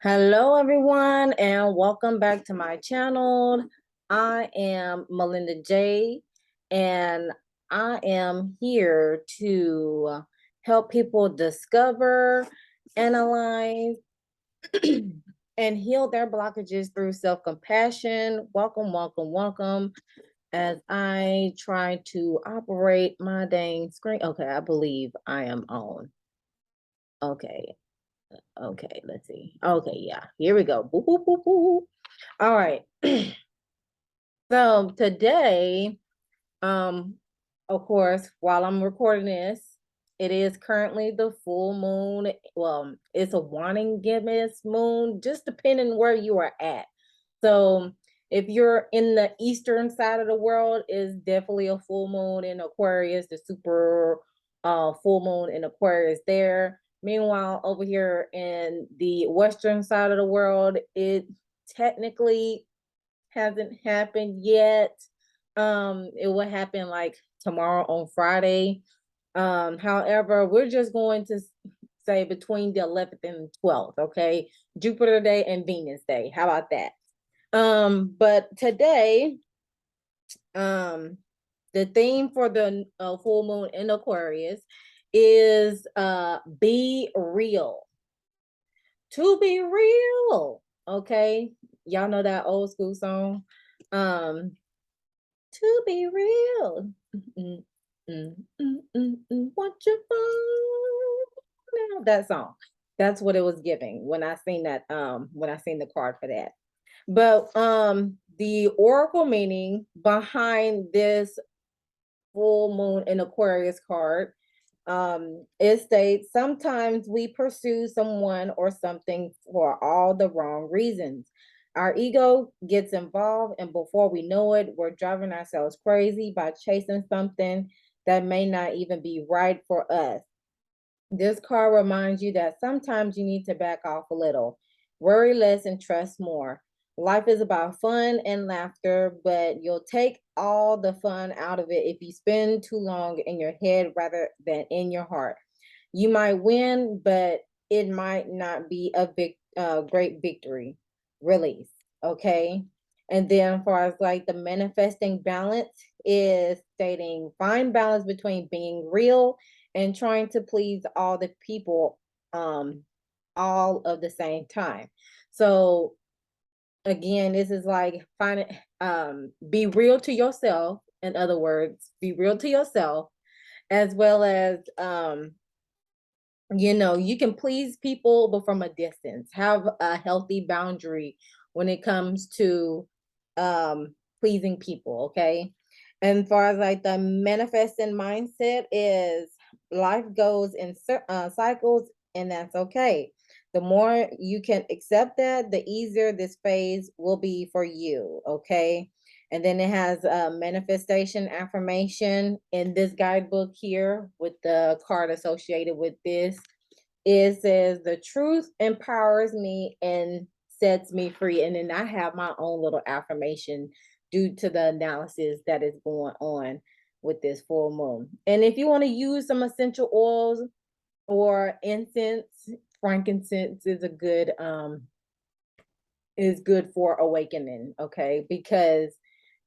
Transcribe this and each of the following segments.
Hello, everyone, and welcome back to my channel. I am Melinda J, and I am here to help people discover, analyze, and heal their blockages through self-compassion. Welcome, welcome, welcome. As I try to operate my dang screen. Okay, I believe I am on. Okay. Okay, let's see. Okay, yeah, here we go. Boop, boop, boop, boop. All right. So today, of course, while I'm recording this, it is currently the full moon. Well, it's a wanting gibbous moon, just depending where you are at. So if you're in the eastern side of the world, is definitely a full moon in Aquarius, the super full moon in Aquarius there. Meanwhile, over here in the western side of the world, it technically hasn't happened yet. It will happen like tomorrow on Friday. However, we're just going to say between the 11th and 12th, okay? Jupiter Day and Venus Day. How about that? But today, the theme for the full moon in Aquarius is be real. To be real, okay? Y'all know that old school song? To be real. Want your phone? That song. That's what it was giving when I seen that, when I seen the card for that. But the oracle meaning behind this full moon in Aquarius card, it states sometimes we pursue someone or something for all the wrong reasons. Our ego gets involved, and before we know it, we're driving ourselves crazy by chasing something that may not even be right for us. This card reminds you that sometimes you need to back off a little, worry less, and trust more. Life is about fun and laughter, but you'll take all the fun out of it if you spend too long in your head rather than in your heart. You might win, but it might not be a great victory. Release, okay? And then, as far as like the manifesting balance, is stating find balance between being real and trying to please all the people all of the same time. So again, this is like find be real to yourself. In other words, be real to yourself, as well as you can please people, but from a distance. Have a healthy boundary when it comes to pleasing people, okay? And far as like the manifesting mindset is life goes in cycles, and that's okay. The more you can accept that, the easier this phase will be for you, okay? And then it has a manifestation affirmation in this guidebook here with the card associated with this. It says, the truth empowers me and sets me free. And then I have my own little affirmation due to the analysis that is going on with this full moon. And if you want to use some essential oils or incense, frankincense is good for awakening, okay? Because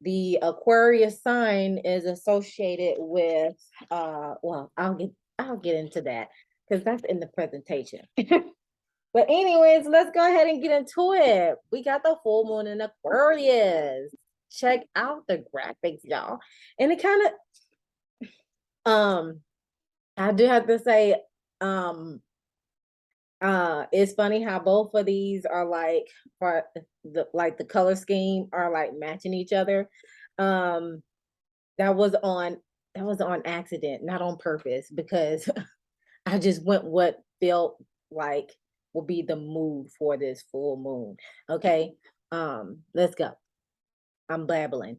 the Aquarius sign is associated with well, I'll get into that because that's in the presentation. But anyways, let's go ahead and get into it. We got the full moon in Aquarius. Check out the graphics, y'all. And it kind of I do have to say, it's funny how both of these are like for the color scheme are like matching each other. That was on accident, not on purpose, because I just went what felt like will be the mood for this full moon. Okay. Let's go. I'm babbling.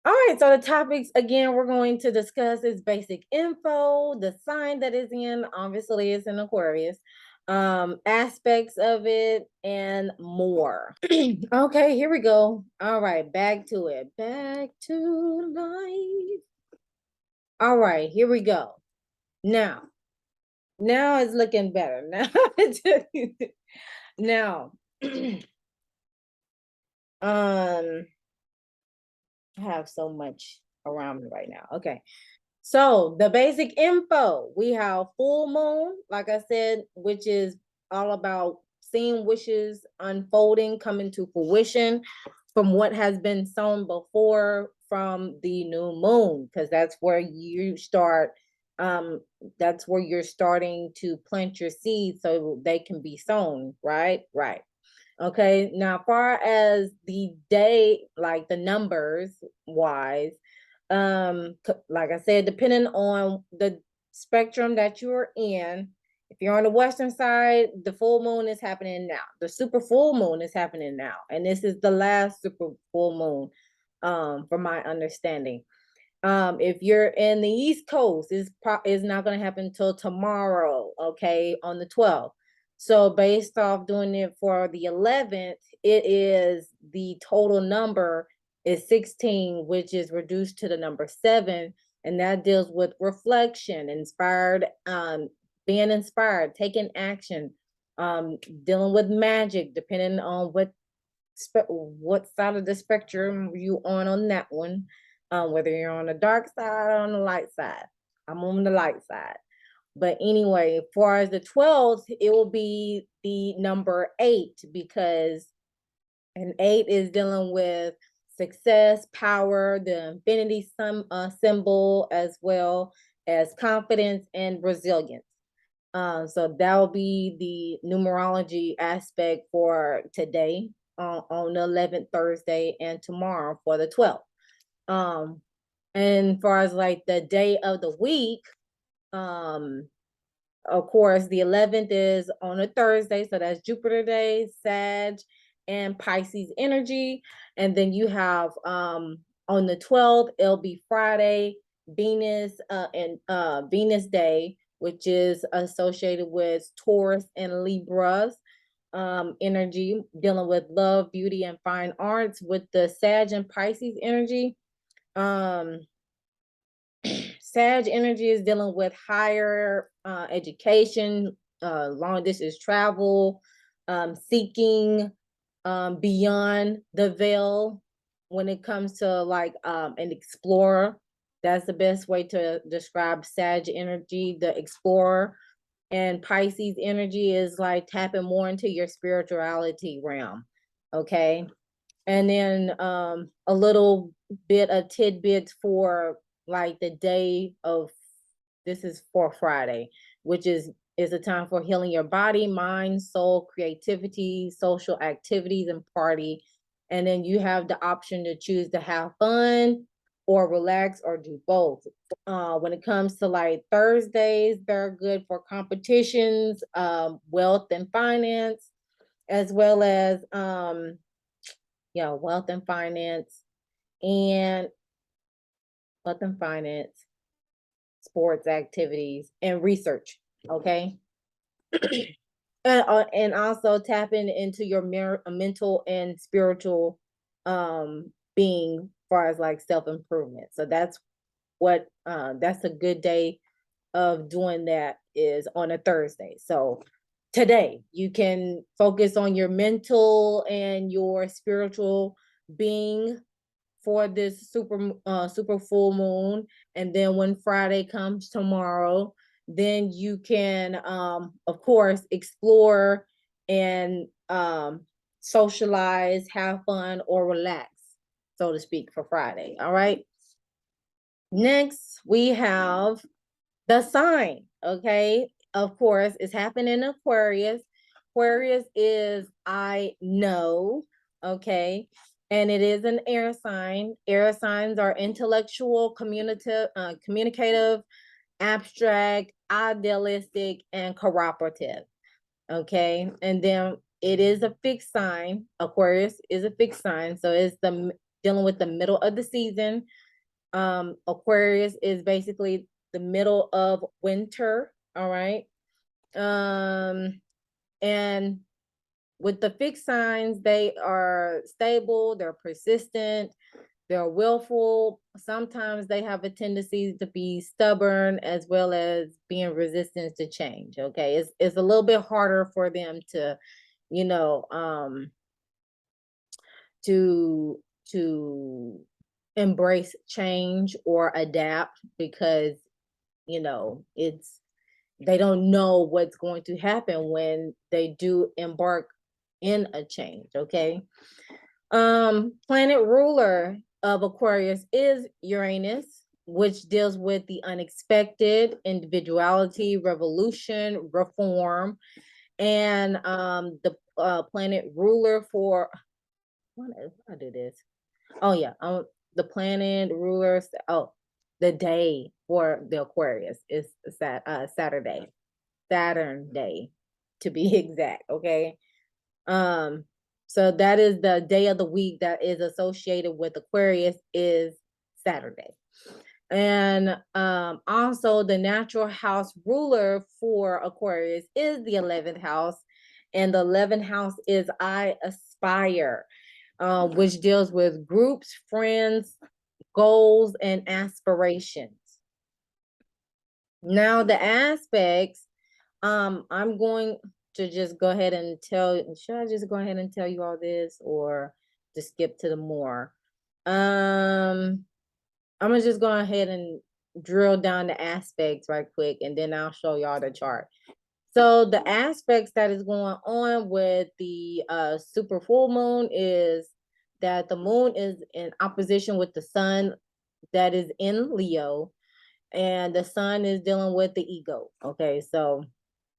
All right, so the topics again we're going to discuss is basic info, the sign that is in, obviously it's in Aquarius, aspects of it, and more. Okay, here we go. All right, back to it. Back to life. All right, here we go. Now it's looking better. Now Now, I have so much around me right now. Okay. So the basic info, we have full moon, like I said, which is all about seeing wishes unfolding, coming to fruition from what has been sown before from the new moon, because that's where you start, um, that's where you're starting to plant your seeds so they can be sown, right? Right. Okay, now far as the day, like the numbers wise, like I said, depending on the spectrum that you're in, if you're on the western side, the full moon is happening now. The super full moon is happening now, and this is the last super full moon, from my understanding. If you're in the East Coast, is not going to happen until tomorrow, okay, on the 12th. So based off doing it for the 11th, it is the total number is 16, which is reduced to the number 7, and that deals with reflection, inspired, being inspired, taking action, dealing with magic, depending on what side of the spectrum you on that one, whether you're on the dark side or on the light side. I'm on the light side. But anyway, as far as the 12th, it will be the number 8, because an 8 is dealing with success, power, the infinity symbol, as well as confidence and resilience. So that will be the numerology aspect for today, on the 11th Thursday, and tomorrow for the 12th. And far as like the day of the week, of course, the 11th is on a Thursday, so that's Jupiter Day, Sag, and Pisces energy. And then you have, on the 12th, it'll be Friday, Venus, and Venus Day, which is associated with Taurus and Libras energy, dealing with love, beauty, and fine arts, with the Sag and Pisces energy. Sag energy is dealing with higher education, long distance travel, seeking beyond the veil when it comes to like an explorer. That's the best way to describe Sag energy, the explorer. And Pisces energy is like tapping more into your spirituality realm. Okay. And then a little bit of tidbits for like the day of, this is for Friday, which is a time for healing your body, mind, soul, creativity, social activities, and party. And then you have the option to choose to have fun or relax or do both. When it comes to like Thursdays, they're good for competitions, wealth and finance, as well as wealth and finance, and wealth and finance, sports activities, and research. Okay. And also tapping into your mental and spiritual being, far as like self-improvement. So that's a good day of doing that, is on a Thursday. So today you can focus on your mental and your spiritual being for this super full moon. And then when Friday comes tomorrow, then you can of course explore and socialize, have fun, or relax, so to speak, for Friday. All right. Next, we have the sign. Okay. Of course, it's happening in Aquarius. Aquarius is I know. Okay. And it is an air sign. Air signs are intellectual, communicative, abstract, idealistic, and cooperative. Okay. And then it is a fixed sign. Aquarius is a fixed sign. So it's dealing with the middle of the season. Aquarius is basically the middle of winter. All right. And with the fixed signs, they are stable, they're persistent, they're willful. Sometimes they have a tendency to be stubborn, as well as being resistant to change. Okay. It's a little bit harder for them to you know, to embrace change or adapt, because it's they don't know what's going to happen when they do embark in a change. Okay. Planet ruler of Aquarius is Uranus, which deals with the unexpected, individuality, revolution, reform. And the planet ruler for what I do this. Oh yeah, the planet rulers. Oh, the day for the Aquarius is Saturday, Saturn day, to be exact. Okay. Um, so that is the day of the week that is associated with Aquarius is Saturday. And also the natural house ruler for Aquarius is the 11th house. And the 11th house is I aspire, which deals with groups, friends, goals, and aspirations. Now the aspects, I'm going to just go ahead and should I just go ahead and tell you all this, or just skip to the more? I'm gonna just go ahead and drill down the aspects right quick, and then I'll show y'all the chart. So the aspects that is going on with the super full moon is that the moon is in opposition with the sun that is in Leo, and the sun is dealing with the ego. Okay, so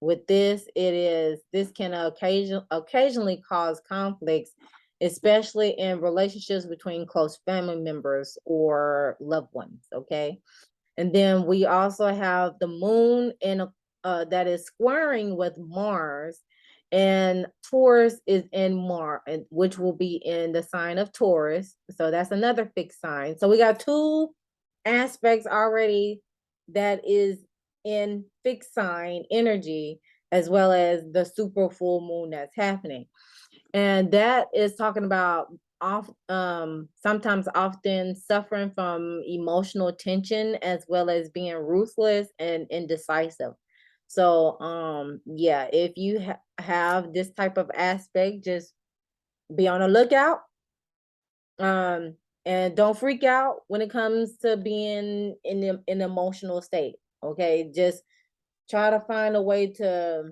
with this can occasionally cause conflicts, especially in relationships between close family members or loved ones. Okay. And then we also have the moon in that is squaring with Mars, and Taurus is in Mars, which will be in the sign of Taurus. So that's another fixed sign. So we got two aspects already that is in fixed sign energy, as well as the super full moon that's happening. And that is talking about sometimes often suffering from emotional tension, as well as being ruthless and indecisive. So yeah, if you have this type of aspect, just be on the lookout. And don't freak out when it comes to being in an emotional state. Okay, just try to find a way to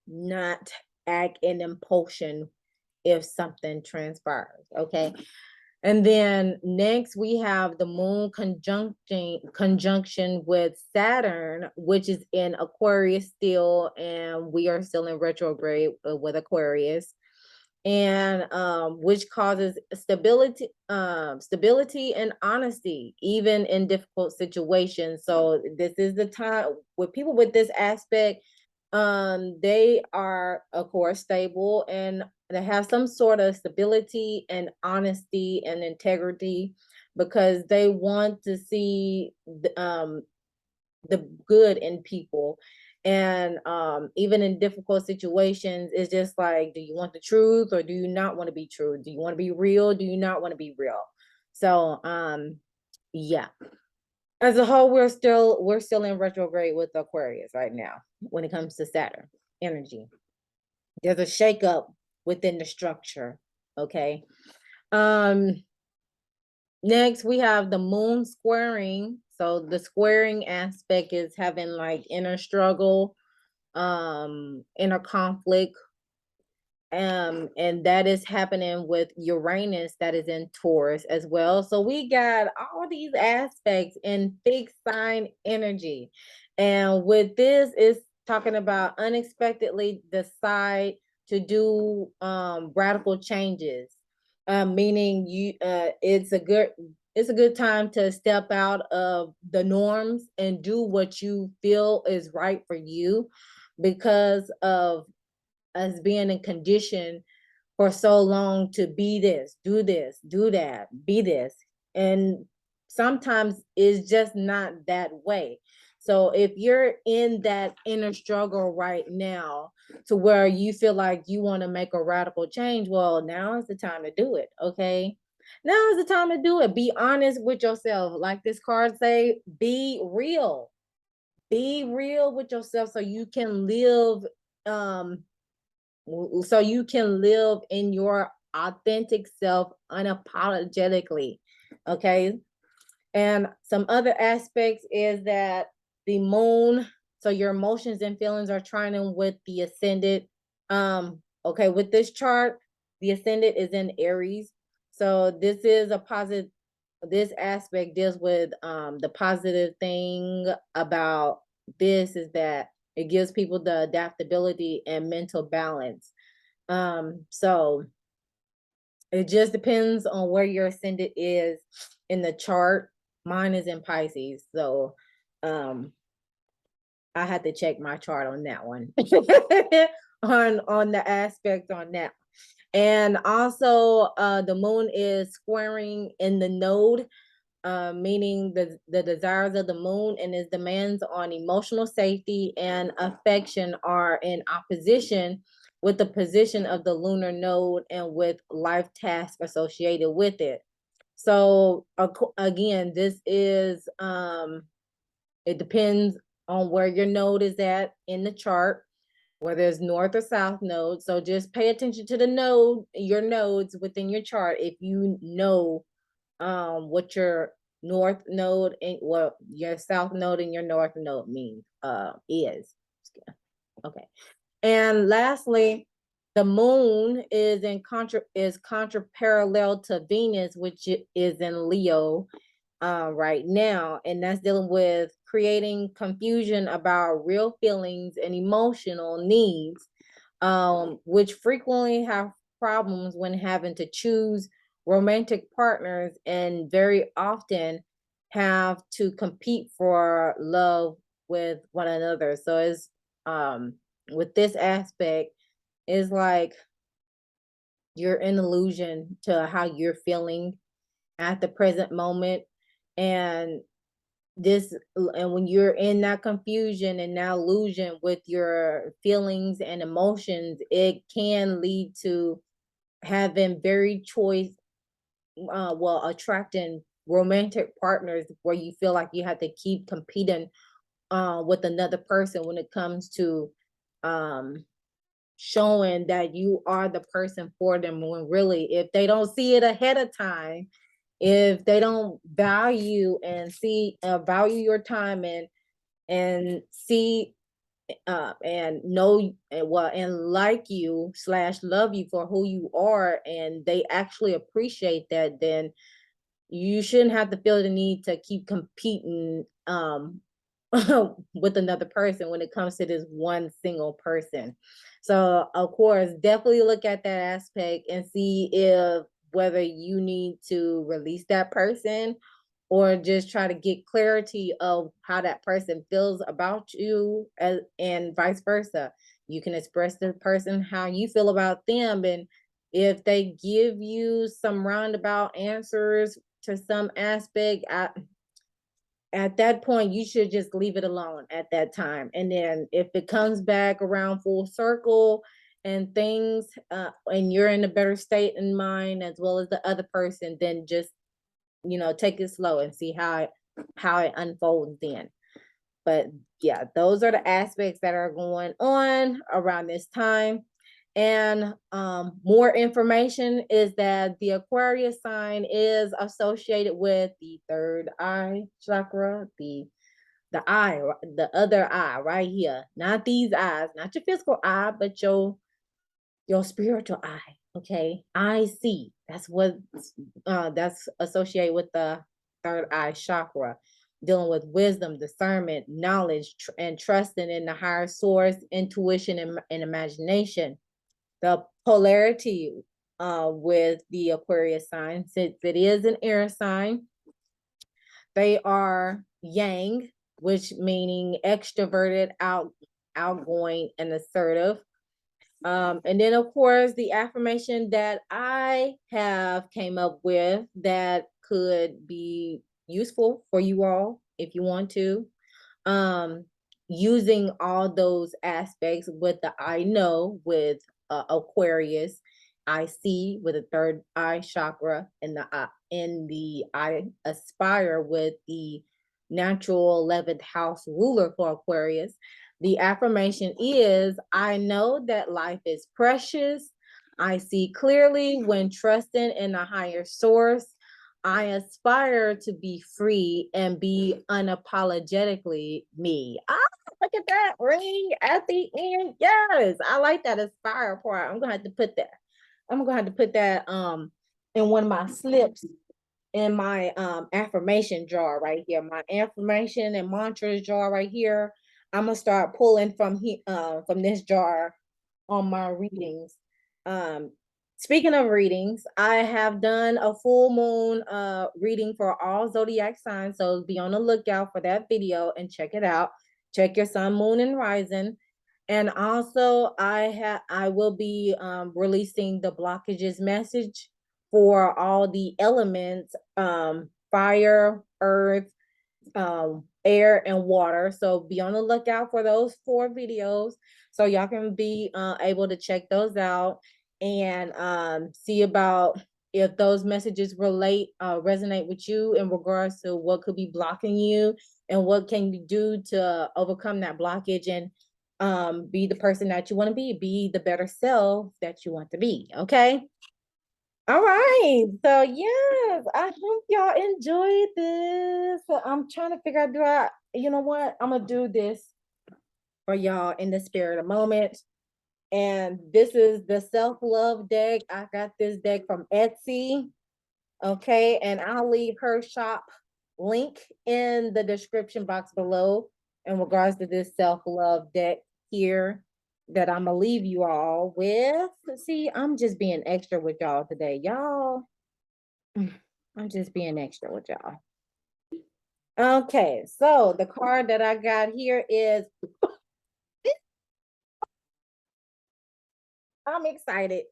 not act in impulsion if something transpires. Okay. And then next we have the moon conjunction with Saturn, which is in Aquarius still, and we are still in retrograde with Aquarius. And which causes stability and honesty, even in difficult situations. So this is the time with people with this aspect. They are, of course, stable, and they have some sort of stability and honesty and integrity, because they want to see the good in people. And even in difficult situations, it's just like, do you want the truth, or do you not want to be true? Do you want to be real? Do you not want to be real? So yeah, as a whole, we're still in retrograde with Aquarius right now when it comes to Saturn energy. There's a shakeup within the structure. Okay. Um, Next we have the moon squaring. So the squaring aspect is having like inner struggle, inner conflict, and that is happening with Uranus that is in Taurus as well. So we got all these aspects in fixed sign energy. And with this, is talking about unexpectedly decide to do radical changes. Meaning it's a good time to step out of the norms and do what you feel is right for you, because of us being in condition for so long to be this, do that, be this. And sometimes it's just not that way. So if you're in that inner struggle right now, to where you feel like you want to make a radical change, well, now is the time to do it. Okay. Now is the time to do it. Be honest with yourself. Like this card say, be real. Be real with yourself so you can live so you can live in your authentic self unapologetically. Okay. And some other aspects is that the moon, so your emotions and feelings are trining with the ascendant. Okay, with this chart, the ascendant is in Aries. So this is a positive, this aspect deals with the positive thing about this is that it gives people the adaptability and mental balance. So it just depends on where your ascendant is in the chart. Mine is in Pisces, so I had to check my chart on that one. on the aspect on that. And also the moon is squaring in the node, meaning the desires of the moon and its demands on emotional safety and affection are in opposition with the position of the lunar node and with life tasks associated with it. So again, this is it depends on where your node is at in the chart, whether it's north or south node. So just pay attention to the node, your nodes within your chart. If you know what your north node and what your south node and your north node means is. Okay. And lastly, the moon is in contra parallel to Venus, which is in Leo right now, and that's dealing with creating confusion about real feelings and emotional needs, which frequently have problems when having to choose romantic partners and very often have to compete for love with one another. So it's with this aspect, is like you're in illusion to how you're feeling at the present moment. And when you're in that confusion and that illusion with your feelings and emotions, it can lead to having very choice, attracting romantic partners where you feel like you have to keep competing with another person when it comes to showing that you are the person for them, when really, if they don't see it ahead of time, if they don't value and see value your time and see and know and like you slash love you for who you are, and they actually appreciate that, then you shouldn't have to feel the need to keep competing with another person when it comes to this one single person. So of course, definitely look at that aspect and see if whether you need to release that person or just try to get clarity of how that person feels about you, and vice versa. You can express to the person how you feel about them, and if they give you some roundabout answers to some aspect, at that point, you should just leave it alone at that time. And then if it comes back around full circle and things, and you're in a better state in mind as well as the other person, then just, take it slow and see how it unfolds then. But yeah, those are the aspects that are going on around this time. And more information is that the Aquarius sign is associated with the third eye chakra, the eye, the other eye right here. Not these eyes, not your physical eye, but your spiritual eye. Okay, I see. That's what that's associated with the third eye chakra, dealing with wisdom, discernment, knowledge, and trusting in the higher source, intuition, and imagination. The polarity with the Aquarius sign, since it is an air sign, they are yang, which meaning extroverted, outgoing, and assertive. And then of course the affirmation that I have came up with that could be useful for you all if you want to. Using all those aspects with the I know with Aquarius, I see with the third eye chakra, and the I aspire with the natural 11th house ruler for Aquarius. The affirmation is, I know that life is precious. I see clearly when trusting in a higher source. I aspire to be free and be unapologetically me. Ah, look at that ring at the end. Yes, I like that aspire part. I'm gonna have to put that. I'm gonna have to put that in one of my slips in my affirmation jar right here. My affirmation and mantras jar right here. I'm gonna start pulling from this jar on my readings. Um, Speaking of readings, I have done a full moon reading for all zodiac signs, so be on the lookout for that video and check it out. Check your sun, moon, and rising. And also, I will be releasing the blockages message for all the elements, fire, earth, air, and water. So be on the lookout for those 4 videos so y'all can be able to check those out and see about if those messages resonate with you in regards to what could be blocking you and what can you do to overcome that blockage and be the person that you want to be the better self that you want to be. Okay. All right. So yes, I hope y'all enjoyed this. So I'm trying to figure out, you know what? I'm gonna do this for y'all in the spirit of moment. And this is the self-love deck. I got this deck from Etsy. Okay, and I'll leave her shop link in the description box below in regards to this self-love deck here that I'm gonna leave you all with. See, I'm just being extra with y'all today, y'all. I'm just being extra with y'all. Okay, so the card that I got here is I'm excited.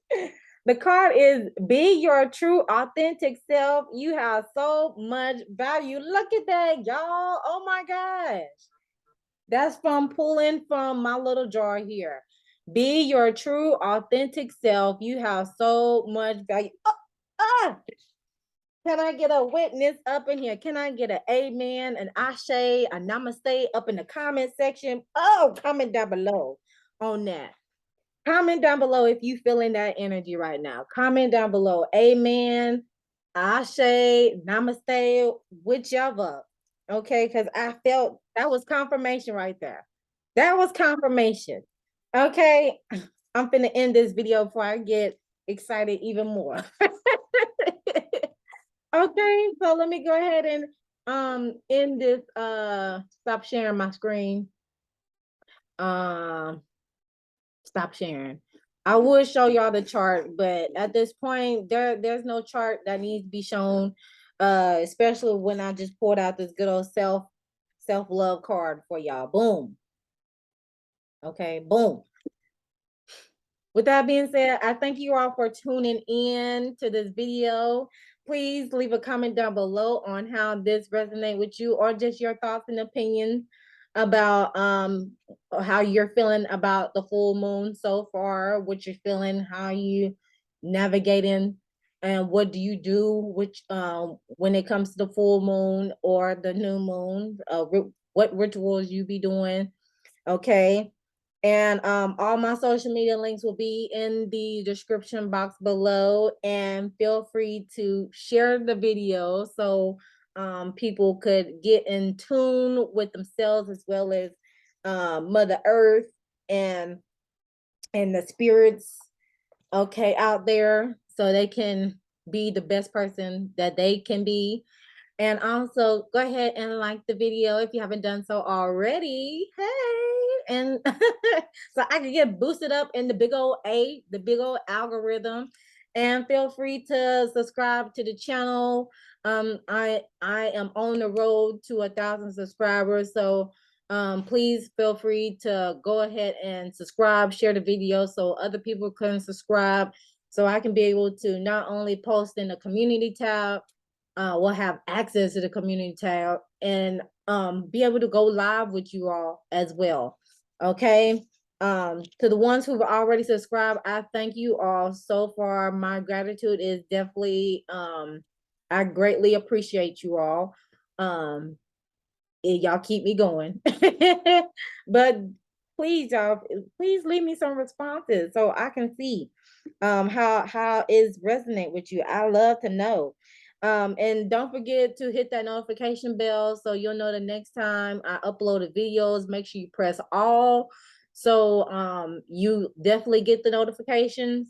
The card is be your true authentic self. You have so much value. Look at that, y'all. Oh my gosh. That's from pulling from my little jar here. Be your true authentic self. You have so much value. Oh, ah! Can I get a witness up in here? Can I get an amen, an ashe, a namaste up in the comment section? Oh, comment down below on that. Comment down below if you feeling that energy right now. Comment down below. Amen, ashe, namaste, whichever. Okay, because I felt that was confirmation right there. That was confirmation. Okay, I'm finna end this video before I get excited even more. Okay, so let me go ahead and end this stop sharing my screen. Um Stop sharing. I would show y'all the chart, but at this point, there's no chart that needs to be shown. Especially when I just pulled out this good old self-love card for y'all. Boom. Okay, boom. With that being said, I thank you all for tuning in to this video. Please leave a comment down below on how this resonates with you or just your thoughts and opinions about how you're feeling about the full moon so far, what you're feeling, how you navigating, and what do you do which when it comes to the full moon or the new moon, what rituals you be doing. Okay. And all my social media links will be in the description box below. And feel free to share the video so people could get in tune with themselves as well as Mother Earth and the spirits, okay, out there, so they can be the best person that they can be. And also go ahead and like the video if you haven't done so already. Hey, and so I can get boosted up in the big old algorithm. And feel free to subscribe to the channel. I am on the road to 1,000 subscribers. So please feel free to go ahead and subscribe, share the video so other people can subscribe. So I can be able to not only post in the community tab, will have access to the community tab and be able to go live with you all as well. Okay. To the ones who've already subscribed, I thank you all so far. My gratitude is definitely I greatly appreciate you all. Y'all keep me going. But please, y'all, please leave me some responses so I can see how is resonate with you. I love to know. And don't forget to hit that notification bell so you'll know the next time I upload the videos. Make sure you press all so you definitely get the notifications.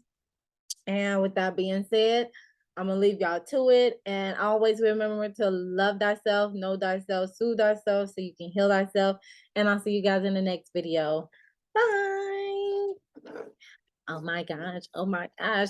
And with that being said, I'm gonna leave y'all to it. And always remember to love thyself, know thyself, soothe thyself so you can heal thyself. And I'll see you guys in the next video. Bye. Oh my gosh. Oh my gosh.